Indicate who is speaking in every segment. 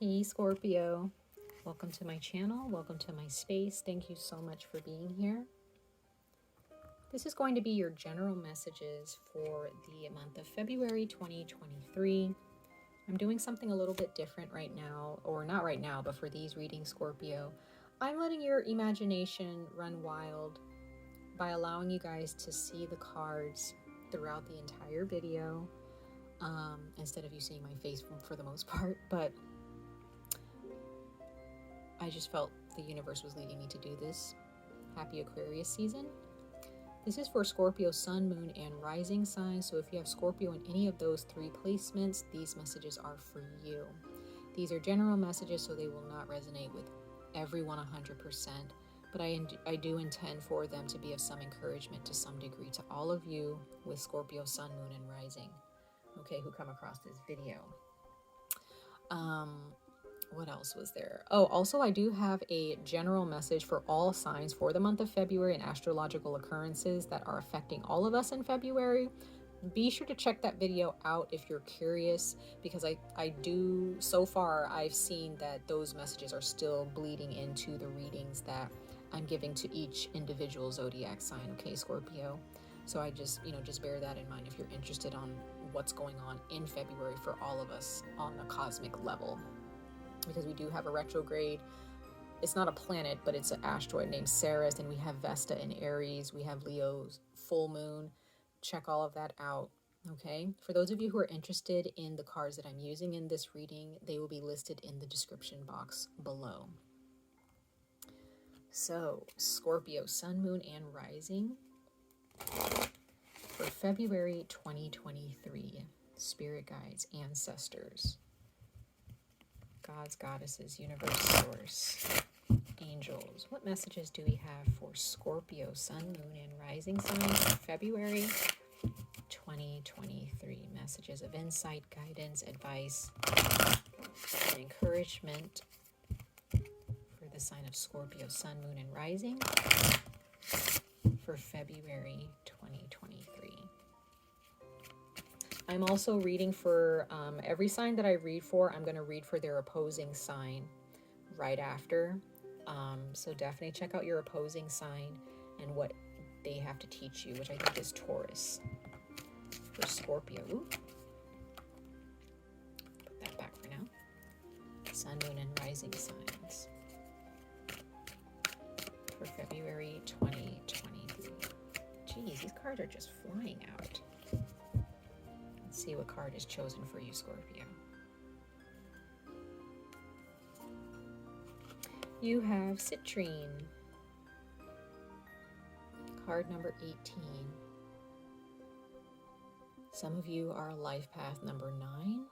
Speaker 1: Hey Scorpio, welcome to my channel, welcome to my space. Thank you so much for being here. This is going to be your general messages for the month of February 2023. I'm doing something a little bit different right now, or not right now, but for these readings, Scorpio. I'm letting your imagination run wild by allowing you guys to see the cards throughout the entire video, instead of you seeing my face for the most part, but I just felt the universe was leading me to do this. Happy Aquarius season. This is for Scorpio, Sun, Moon, and Rising signs. So if you have Scorpio in any of those three placements, these messages are for you. These are general messages, so they will not resonate with everyone 100%. But I do intend for them to be of some encouragement to some degree to all of you with Scorpio, Sun, Moon, and Rising, okay, who come across this video. What else was there? Oh, also I do have a general message for all signs for the month of February and astrological occurrences that are affecting all of us in February. Be sure to check that video out if you're curious, because I do, so far I've seen that those messages are still bleeding into the readings that I'm giving to each individual zodiac sign, okay, Scorpio? So I just bear that in mind if you're interested on what's going on in February for all of us on a cosmic level. Because we do have a retrograde. It's not a planet, but it's an asteroid named Ceres, and we have Vesta in Aries. We have Leo's full moon. Check all of that out, okay? For those of you who are interested in the cards that I'm using in this reading, they will be listed in the description box below. So, Scorpio, Sun, Moon, and Rising for February 2023. Spirit guides, ancestors, gods, goddesses, universe, source, angels. What messages do we have for Scorpio, Sun, Moon, and Rising signs for February 2023? Messages of insight, guidance, advice, and encouragement for the sign of Scorpio, Sun, Moon, and Rising for February 2023. I'm also reading for every sign that I read for, I'm going to read for their opposing sign right after. So definitely check out your opposing sign and what they have to teach you, which I think is Taurus. For Scorpio, put that back for now. Sun, Moon, and Rising signs for February 2023. Geez, these cards are just flying out. See what card is chosen for you, Scorpio. You have citrine, card number 18. Some of you are life path number 9.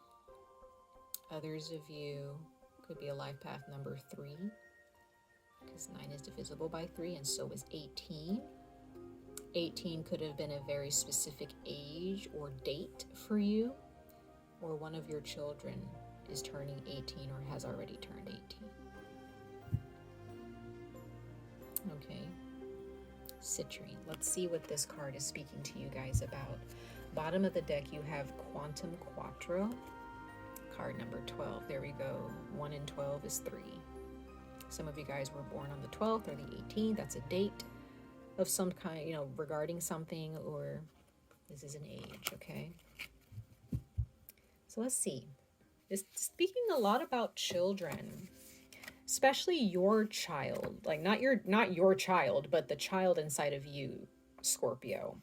Speaker 1: Others of you could be a life path number 3, because 9 is divisible by 3, and so is 18. 18 could have been a very specific age or date for you, or one of your children is turning 18 or has already turned 18. Okay, citrine. Let's see what this card is speaking to you guys about. Bottom of the deck, you have 𝑍㑉👼, card number 12. There we go. 1 and 12 is 3. Some of you guys were born on the 12th or the 18th. That's a date of some kind, regarding something, or this is an age, okay? So let's see. It's speaking a lot about children, especially your child, like not your child, but the child inside of you, Scorpio.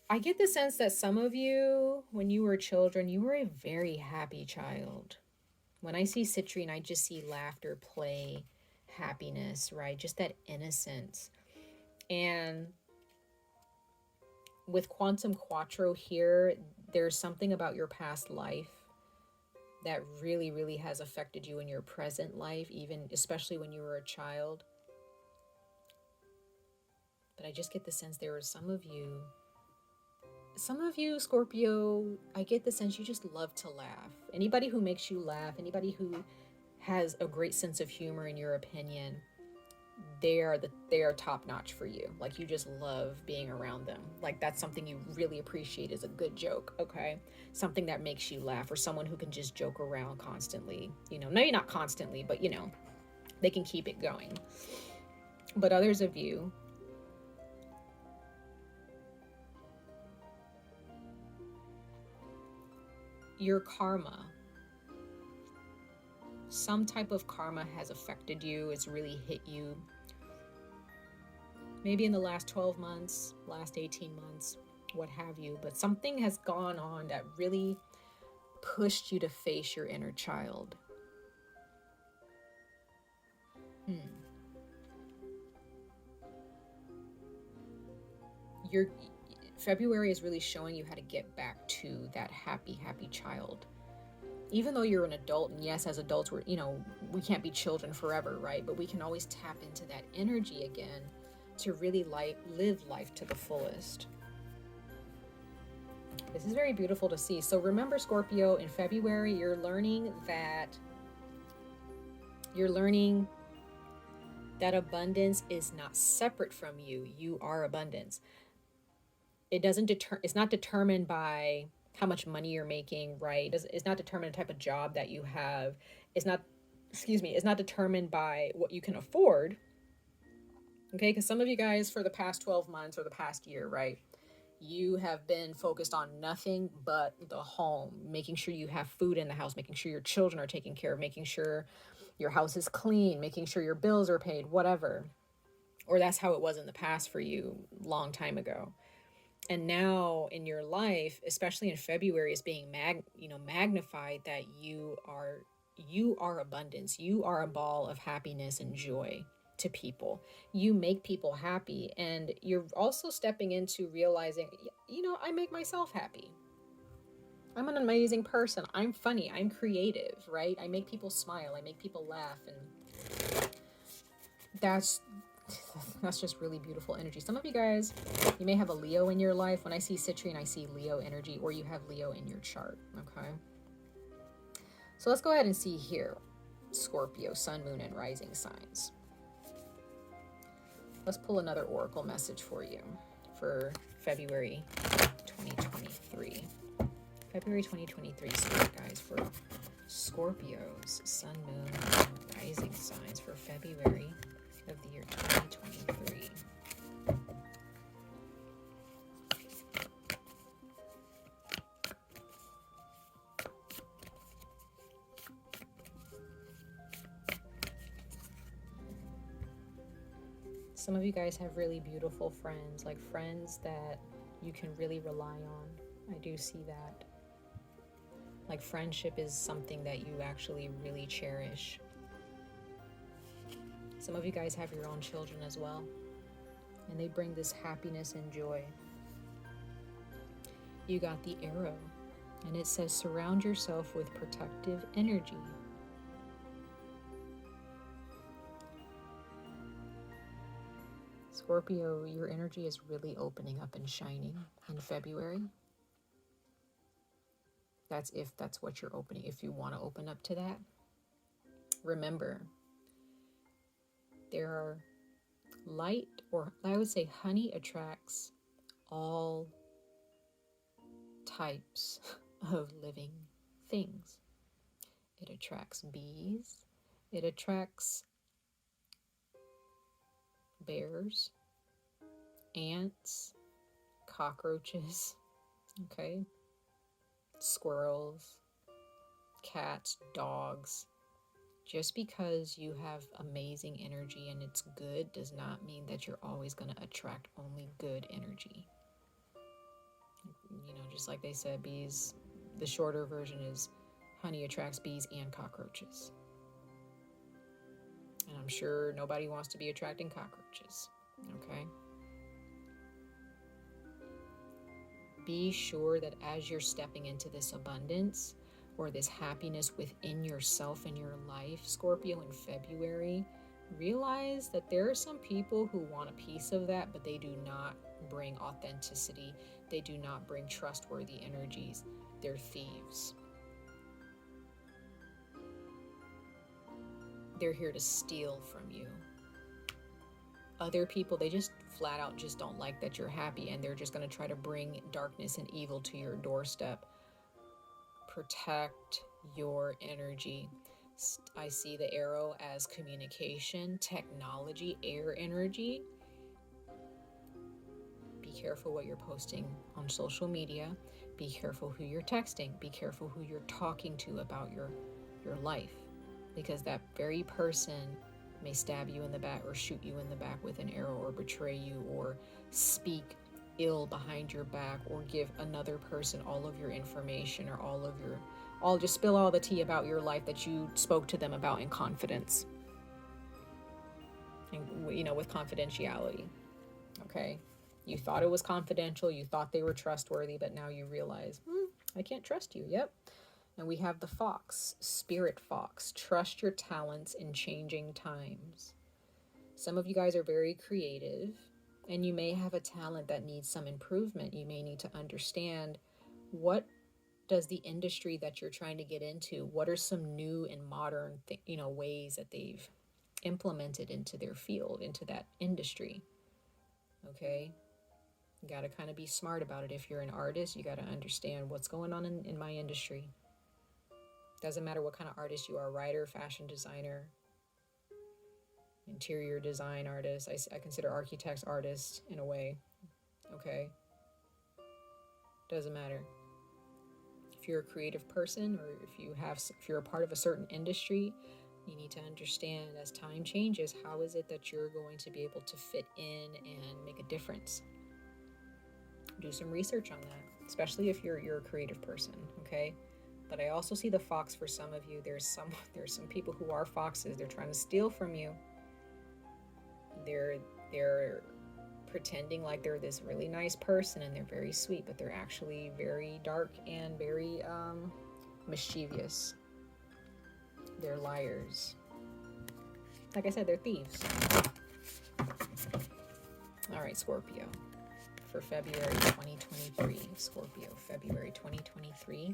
Speaker 1: I get the sense that some of you, when you were children, you were a very happy child. When I see citrine, I just see laughter, play, happiness, right? Just that innocence. And with 𝑍㑉👼 here, there's something about your past life that really, really has affected you in your present life, even especially when you were a child. But I just get the sense there are some of you, Scorpio, I get the sense you just love to laugh. Anybody who makes you laugh, anybody who has a great sense of humor, in your opinion, they are top notch for you. Like, you just love being around them. Like, that's something you really appreciate, is a good joke, okay? Something that makes you laugh, or someone who can just joke around constantly. You know, maybe not constantly, but you know, they can keep it going. But others of you, your karma, some type of karma has affected you. It's really hit you. Maybe in the last 12 months, last 18 months, what have you. But something has gone on that really pushed you to face your inner child. Your February is really showing you how to get back to that happy child. Even though you're an adult, and yes, as adults, we're, you know, we can't be children forever, right? But we can always tap into that energy again to really live life to the fullest. This is very beautiful to see. So remember, Scorpio, in February, you're learning that abundance is not separate from you. You are abundance. It's not determined by how much money you're making, right? It's not determined the type of job that you have. It's not determined by what you can afford. Okay, because some of you guys, for the past 12 months or the past year, right, you have been focused on nothing but the home, making sure you have food in the house, making sure your children are taken care of, making sure your house is clean, making sure your bills are paid, whatever. Or that's how it was in the past for you, long time ago. And now in your life, especially in February, is being magnified, that you are abundance. You are a ball of happiness and joy to people. You make people happy, and you're also stepping into realizing, you know, I make myself happy. I'm an amazing person. I'm funny. I'm creative, right? I make people smile. I make people laugh, and that's just really beautiful energy. Some of you guys, you may have a Leo in your life. When I see citrine, I see Leo energy, or you have Leo in your chart, okay? So let's go ahead and see here, Scorpio, sun, moon, and rising signs. Let's pull another oracle message for you for February 2023. February 2023, so guys, for Scorpios, sun, moon, and rising signs for February of the year 2023. Some of you guys have really beautiful friends, like friends that you can really rely on. I do see that. Like, friendship is something that you actually really cherish. Some of you guys have your own children as well, and they bring this happiness and joy. You got the arrow, and it says surround yourself with protective energy. Scorpio, your energy is really opening up and shining in February. If that's what you're opening, if you want to open up to that. Remember, there are light, or I would say honey attracts all types of living things. It attracts bees, it attracts bears, ants, cockroaches, okay, squirrels, cats, dogs. Just because you have amazing energy and it's good does not mean that you're always going to attract only good energy. You know, just like they said, bees, the shorter version is honey attracts bees and cockroaches. And I'm sure nobody wants to be attracting cockroaches, okay? Be sure that as you're stepping into this abundance or this happiness within yourself and your life, Scorpio, in February, realize that there are some people who want a piece of that, but they do not bring authenticity. They do not bring trustworthy energies. They're thieves. They're here to steal from you. Other people, they just flat out just don't like that you're happy, and they're just going to try to bring darkness and evil to your doorstep. Protect your energy. I see the arrow as communication, technology, air energy. Be careful what you're posting on social media. Be careful who you're texting. Be careful who you're talking to about your life, because that very person may stab you in the back or shoot you in the back with an arrow, or betray you, or speak ill behind your back, or give another person all of your information, or just spill all the tea about your life that you spoke to them about in confidence, and with confidentiality. Okay, you thought it was confidential, you thought they were trustworthy, but now you realize, I can't trust you. Yep. And we have the fox, spirit fox. Trust your talents in changing times. Some of you guys are very creative, and you may have a talent that needs some improvement. You may need to understand, what does the industry that you're trying to get into, what are some new and modern ways that they've implemented into their field, into that industry. Okay, you got to kind of be smart about it. If you're an artist, you got to understand what's going on in my industry. Doesn't matter what kind of artist you are, writer, fashion designer, interior design artist. I consider architects artists in a way. Okay, doesn't matter. If you're a creative person, or if you're a part of a certain industry, you need to understand, as time changes, how is it that you're going to be able to fit in and make a difference. Do some research on that, especially if you're a creative person. Okay. But I also see the fox for some of you. There's some people who are foxes. They're trying to steal from you. They're pretending like they're this really nice person, and they're very sweet, but they're actually very dark and very mischievous. They're liars. Like I said, they're thieves. All right, Scorpio. For February 2023. Scorpio, February 2023.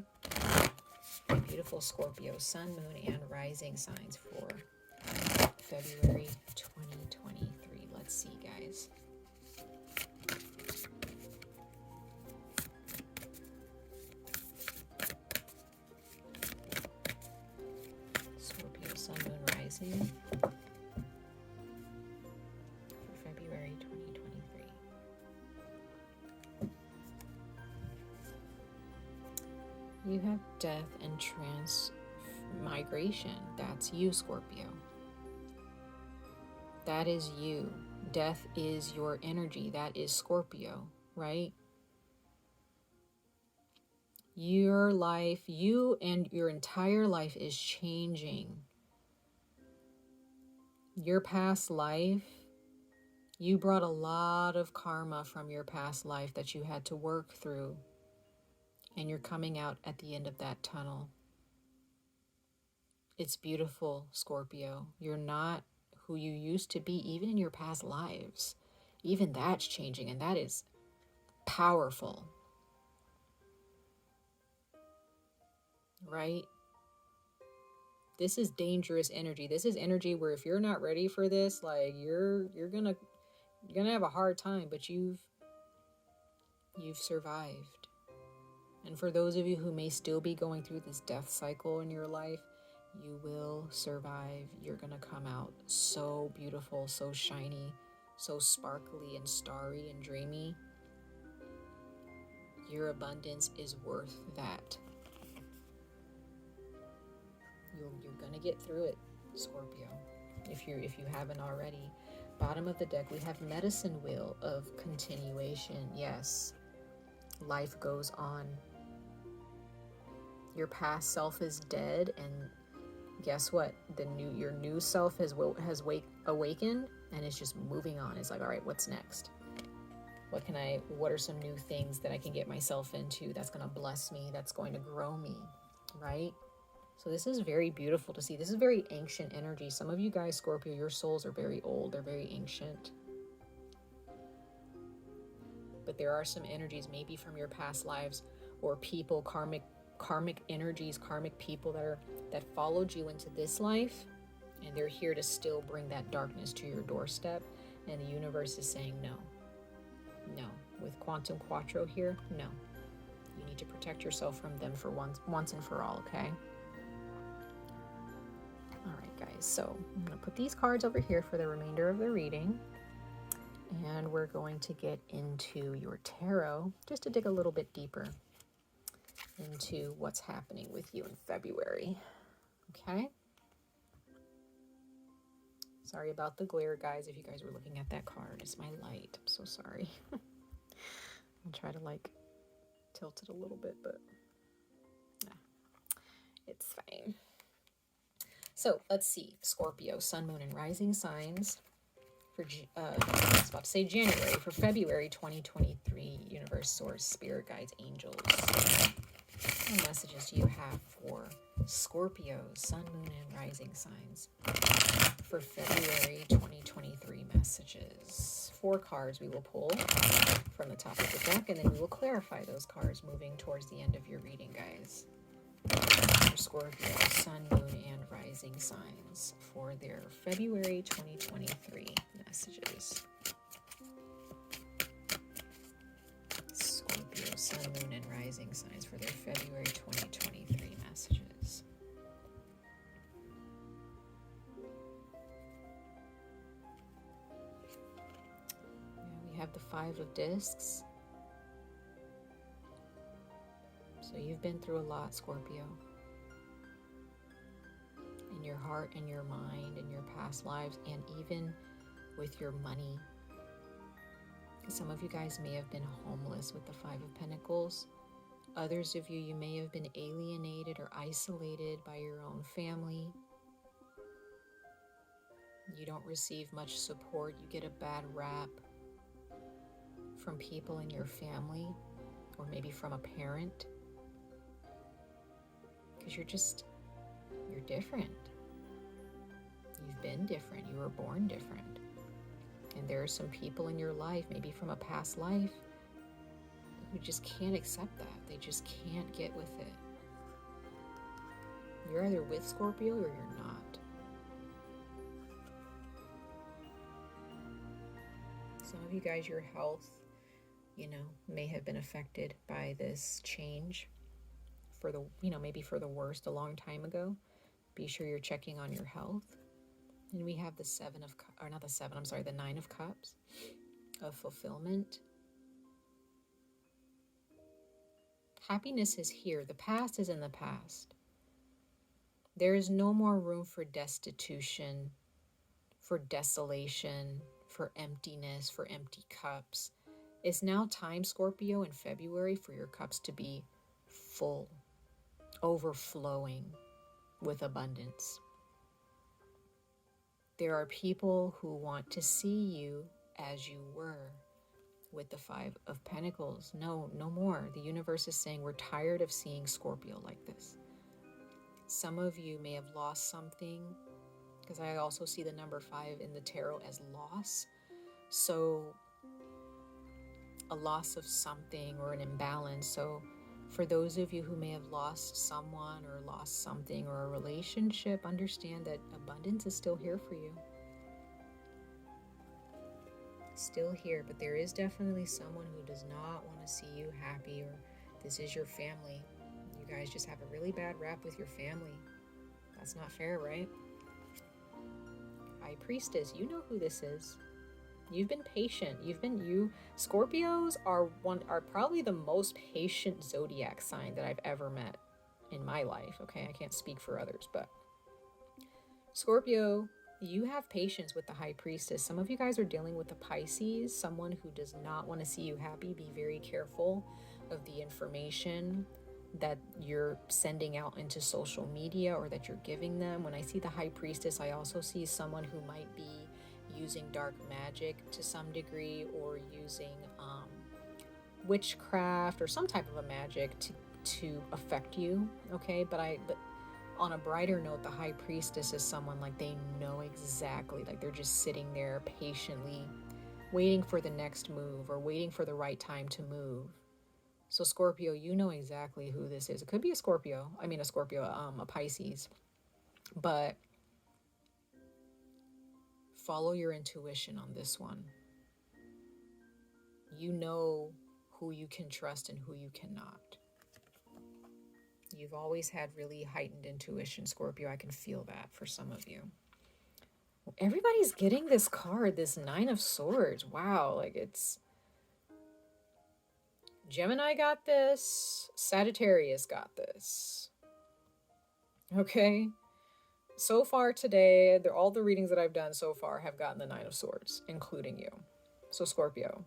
Speaker 1: Beautiful Scorpio, sun, moon, and rising signs for February 2023. Let's see, guys. Scorpio, sun, moon, rising for February 2023. You have death and transmigration. That's you, Scorpio. That is you. Death is your energy. That is Scorpio, right? Your life, you and your entire life is changing. Your past life, you brought a lot of karma from your past life that you had to work through. And you're coming out at the end of that tunnel. It's beautiful, Scorpio. You're not who you used to be, even in your past lives. Even that's changing, and that is powerful. Right? This is dangerous energy. This is energy where if you're not ready for this, like you're gonna have a hard time, but you've survived. And for those of you who may still be going through this death cycle in your life, you will survive. You're going to come out so beautiful, so shiny, so sparkly and starry and dreamy. Your abundance is worth that. You're going to get through it, Scorpio, if you haven't already. Bottom of the deck, we have medicine wheel of continuation. Yes, life goes on. Your past self is dead, and guess what? Your new self has awakened, and it's just moving on. It's like, all right, what's next? What are some new things that I can get myself into that's going to bless me, that's going to grow me, right? So this is very beautiful to see. This is very ancient energy. Some of you guys, Scorpio, your souls are very old. They're very ancient. But there are some energies, maybe from your past lives, or people, karmic energies, karmic people that followed you into this life, and they're here to still bring that darkness to your doorstep. And the universe is saying no. No. With Quantum Quattro here, no. You need to protect yourself from them for once and for all, okay? All right, guys. So I'm going to put these cards over here for the remainder of the reading. And we're going to get into your tarot just to dig a little bit deeper into what's happening with you in February. Okay? Sorry about the glare, guys, if you guys were looking at that card. It's my light. I'm so sorry. I'll try to like tilt it a little bit, but nah, it's fine. So let's see. Scorpio, Sun, Moon, and Rising signs for, I was about to say January, for February 2023, Universe, Source, Spirit Guides, Angels. What messages do you have for Scorpio, Sun, Moon, and Rising signs for February 2023 messages? 4 cards we will pull from the top of the deck, and then we will clarify those cards moving towards the end of your reading, guys. For Scorpio, Sun, Moon, and Rising signs for their February 2023 messages. Scorpio, Sun, Moon, and Rising signs for their February 2023 messages. We have the 5 of Discs. So you've been through a lot, Scorpio. In your heart, in your mind, in your past lives, and even with your money. Some of you guys may have been homeless with the 5 of Pentacles. Others of you, you may have been alienated or isolated by your own family. You don't receive much support. You get a bad rap from people in your family, or maybe from a parent. Because you're different. You've been different. You were born different. And there are some people in your life, maybe from a past life, who just can't accept that. They just can't get with it. You're either with Scorpio or you're not. Some of you guys, your health, may have been affected by this change for the, maybe for the worst a long time ago. Be sure you're checking on your health. And we have the 9 of Cups of fulfillment. Happiness is here. The past is in the past. There is no more room for destitution, for desolation, for emptiness, for empty cups. It's now time, Scorpio, in February for your cups to be full, overflowing with abundance. There are people who want to see you as you were with the 5 of Pentacles. No more. The universe is saying we're tired of seeing Scorpio like this. Some of you may have lost something, because I also see the number 5 in the tarot as loss. So a loss of something or an imbalance. So for those of you who may have lost someone or lost something or a relationship, understand that abundance is still here for you. Still here, but there is definitely someone who does not want to see you happy, or this is your family. You guys just have a really bad rap with your family. That's not fair, right? High Priestess, you know who this is. You've been patient. Scorpios are probably the most patient zodiac sign that I've ever met in my life. Okay, I can't speak for others, but Scorpio, you have patience with the High Priestess. Some of you guys are dealing with the Pisces, someone who does not want to see you happy. Be very careful of the information that you're sending out into social media or that you're giving them. When I see the High Priestess, I also see someone who might be using dark magic to some degree, or using witchcraft or some type of a magic to affect you. Okay, but on a brighter note, the High Priestess is someone like they know exactly, like they're just sitting there patiently waiting for the next move or waiting for the right time to move. So Scorpio, you know exactly who this is. It could be a Pisces, but Follow your intuition on this one. You know who you can trust and who you cannot. You've always had really heightened intuition, Scorpio. I can feel that for some of you. Everybody's getting this card, this Nine of Swords. Wow, like it's... Gemini got this. Sagittarius got this. Okay? So far today, all the readings that I've done so far have gotten the Nine of Swords, including you. So Scorpio,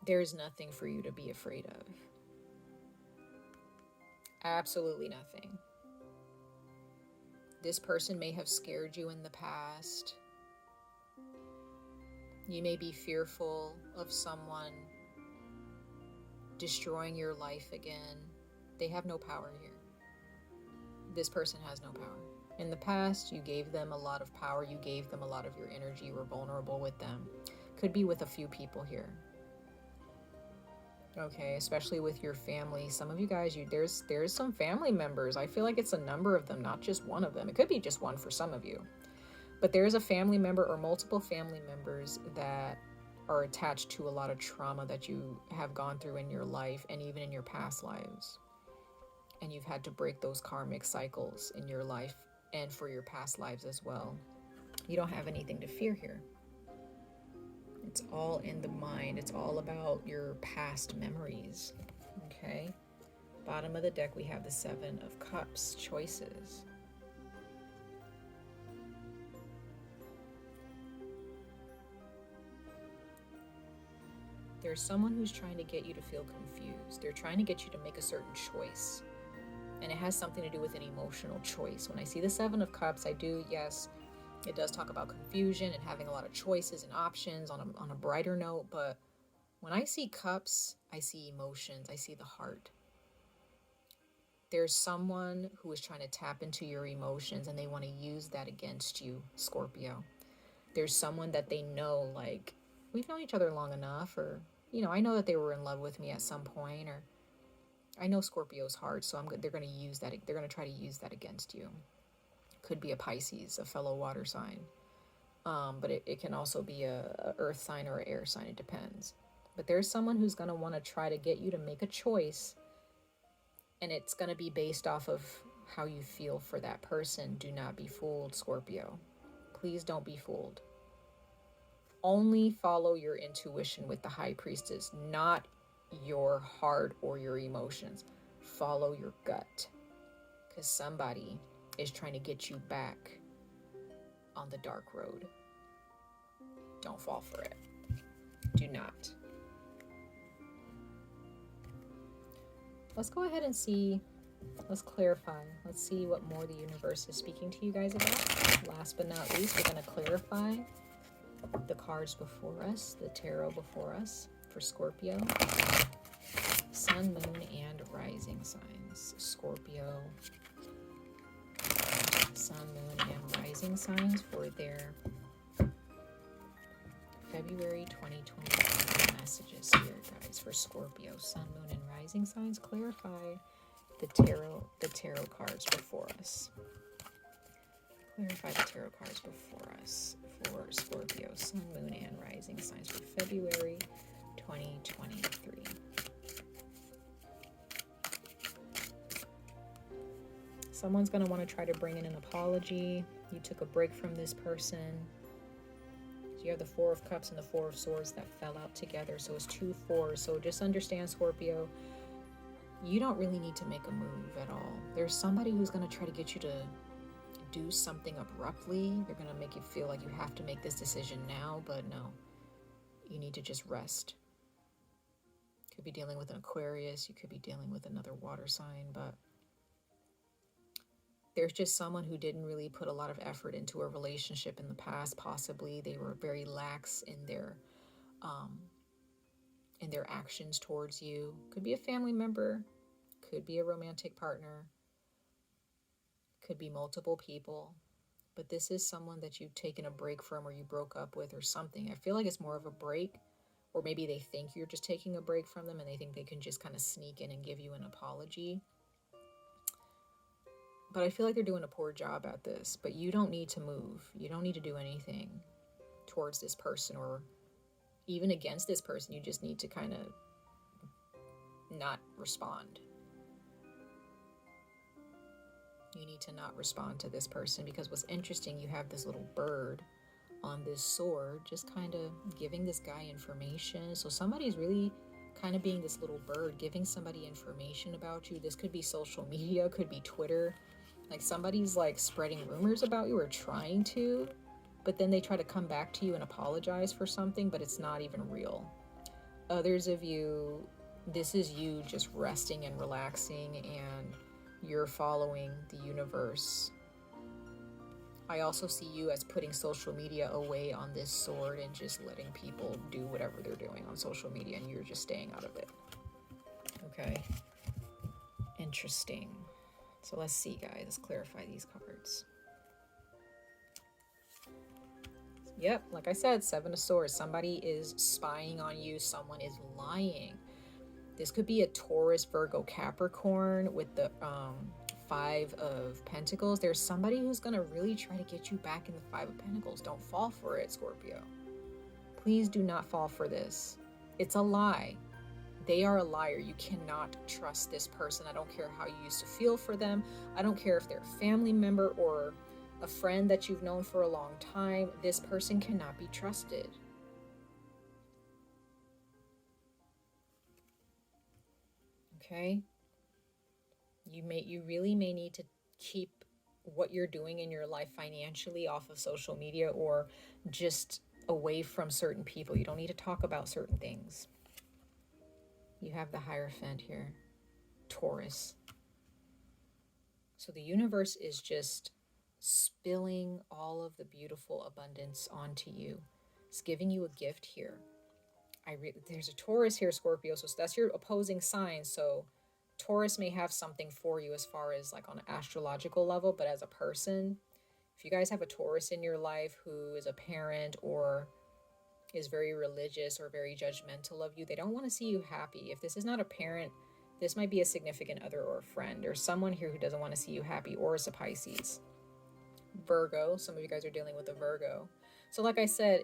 Speaker 1: there's nothing for you to be afraid of. Absolutely nothing. This person may have scared you in the past. You may be fearful of someone destroying your life again. They have no power here. This person has no power. In the past, you gave them a lot of power. You gave them a lot of your energy. You were vulnerable with them. Could be with a few people here. Okay, especially with your family. Some of you guys, there's some family members. I feel like it's a number of them, not just one of them. It could be just one for some of you. But there's a family member or multiple family members that are attached to a lot of trauma that you have gone through in your life and even in your past lives. And you've had to break those karmic cycles in your life and for your past lives as well. You don't have anything to fear here. It's all in the mind. It's all about your past memories. Okay? Bottom of the deck, we have the Seven of Cups, choices. There's someone who's trying to get you to feel confused. They're trying to get you to make a certain choice. And it has something to do with an emotional choice. When I see the Seven of Cups, yes, it does talk about confusion and having a lot of choices and options on a brighter note. But when I see cups, I see emotions. I see the heart. There's someone who is trying to tap into your emotions and they want to use that against you, Scorpio. There's someone that they know, like, we've known each other long enough, or, I know that they were in love with me at some point, or I know Scorpio's heart, so they're going to use that. They're going to try to use that against you. Could be a Pisces, a fellow water sign. But it can also be a earth sign or an air sign. It depends. But there's someone who's going to want to try to get you to make a choice. And it's going to be based off of how you feel for that person. Do not be fooled, Scorpio. Please don't be fooled. Only follow your intuition with the High Priestess, not your heart or your emotions. Follow your gut. Because somebody is trying to get you back on the dark road. Don't fall for it. Do not. Let's go ahead and see. Let's clarify. Let's see what more the universe is speaking to you guys about. Last but not least, we're going to clarify the cards before us, the tarot before us for Scorpio. Sun, moon, and rising signs. Scorpio. Sun, moon, and rising signs for their February 2023 messages here, guys, for Scorpio. Sun, moon, and rising signs. Clarify the tarot cards before us. Clarify the tarot cards before us for Scorpio, Sun, moon, and rising signs for February 2023. Someone's going to want to try to bring in an apology. You took a break from this person. So you have the Four of Cups and the Four of Swords that fell out together. So it's 2 4s. So just understand, Scorpio, you don't really need to make a move at all. There's somebody who's going to try to get you to do something abruptly. They're going to make you feel like you have to make this decision now, but no. You need to just rest. You could be dealing with an Aquarius. You could be dealing with another water sign, but there's just someone who didn't really put a lot of effort into a relationship in the past. Possibly they were very lax in their actions towards you. Could be a family member, could be a romantic partner, could be multiple people. But this is someone that you've taken a break from or you broke up with or something. I feel like it's more of a break, or maybe they think you're just taking a break from them and they think they can just kind of sneak in and give you an apology. But I feel like they're doing a poor job at this. But you don't need to move. You don't need to do anything towards this person or even against this person. You just need to kind of not respond. You need to not respond to this person, because what's interesting, you have this little bird on this sword just kind of giving this guy information. So somebody's really kind of being this little bird, giving somebody information about you. This could be social media, could be Twitter. Like somebody's like spreading rumors about you or trying to, but then they try to come back to you and apologize for something, but it's not even real. Others of you, this is you just resting and relaxing, and you're following the universe. I also see you as putting social media away on this sword and just letting people do whatever they're doing on social media, and you're just staying out of it. Okay. Interesting. So let's see, guys. Let's clarify these cards. Yep, like I said, Seven of Swords. Somebody is spying on you. Someone is lying. This could be a Taurus, Virgo, Capricorn with the Five of Pentacles. There's somebody who's going to really try to get you back in the Five of Pentacles. Don't fall for it, Scorpio. Please do not fall for this. It's a lie. They are a liar. You cannot trust this person. I don't care how you used to feel for them. I don't care if they're a family member or a friend that you've known for a long time. This person cannot be trusted. Okay? You really may need to keep what you're doing in your life financially off of social media or just away from certain people. You don't need to talk about certain things. You have the Hierophant here, Taurus. So the universe is just spilling all of the beautiful abundance onto you. It's giving you a gift here. There's a Taurus here, Scorpio, so that's your opposing sign. So Taurus may have something for you as far as like on an astrological level, but as a person, if you guys have a Taurus in your life who is a parent or is very religious or very judgmental of you, they don't want to see you happy. If this is not a parent, this might be a significant other or a friend or someone here who doesn't want to see you happy, or it's a Pisces. Virgo, some of you guys are dealing with a Virgo. So like I said,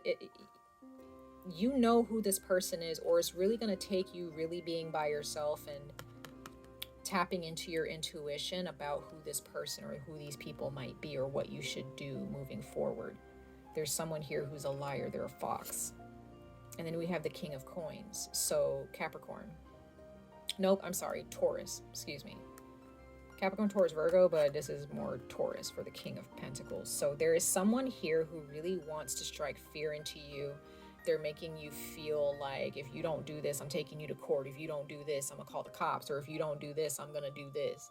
Speaker 1: you know who this person is, or it's really going to take you really being by yourself and tapping into your intuition about who this person or who these people might be or what you should do moving forward. There's someone here who's a liar. They're a fox. And then we have the King of Coins. So Capricorn. Nope, I'm sorry. Taurus. Excuse me. Capricorn, Taurus, Virgo, but this is more Taurus for the King of Pentacles. So there is someone here who really wants to strike fear into you. They're making you feel like, if you don't do this, I'm taking you to court. If you don't do this, I'm going to call the cops. Or if you don't do this, I'm going to do this.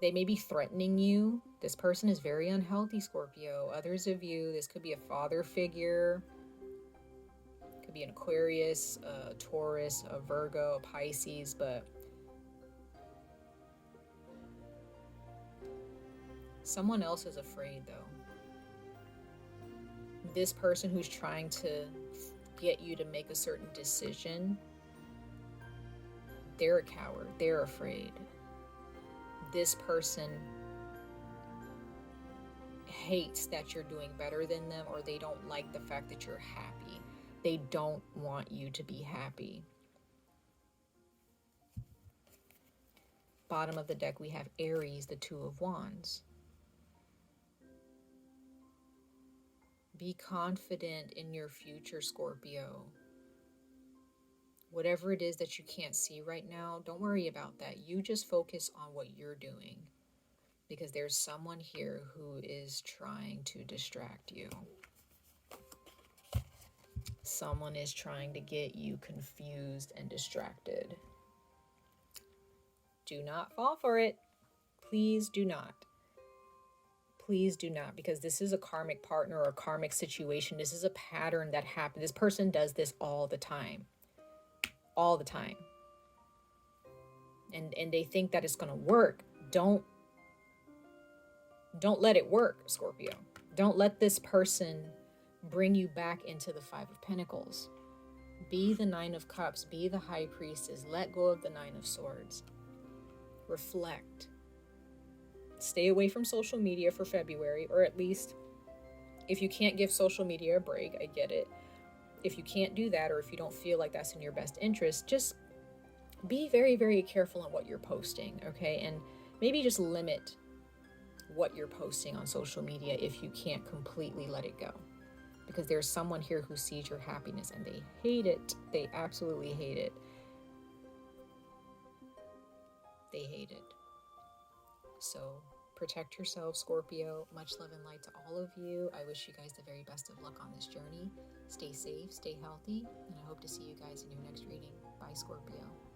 Speaker 1: They may be threatening you. This person is very unhealthy, Scorpio. Others of you, this could be a father figure. Could be an Aquarius, a Taurus, a Virgo, a Pisces, but someone else is afraid, though. This person who's trying to get you to make a certain decision, they're a coward. They're afraid. This person hates that you're doing better than them, or they don't like the fact that you're happy. They don't want you to be happy. Bottom of the deck, we have Aries, the Two of Wands. Be confident in your future, Scorpio. Whatever it is that you can't see right now, don't worry about that. You just focus on what you're doing, because there's someone here who is trying to distract you. Someone is trying to get you confused and distracted. Do not fall for it. Please do not. Please do not, because this is a karmic partner or a karmic situation. This is a pattern that happens. This person does this all the time. All the time. And they think that it's going to work. Don't let it work, Scorpio. Don't let this person bring you back into the Five of Pentacles. Be the Nine of Cups. Be the High Priestess. Let go of the Nine of Swords. Reflect. stay away from social media for February, or at least if you can't give social media a break, I get it. If you can't do that, or if you don't feel like that's in your best interest, just be very, very careful on what you're posting, okay? And maybe just limit what you're posting on social media if you can't completely let it go. Because there's someone here who sees your happiness and they hate it. They absolutely hate it. They hate it. So protect yourself, Scorpio. Much love and light to all of you. I wish you guys the very best of luck on this journey. Stay safe, stay healthy, and I hope to see you guys in your next reading. Bye, Scorpio.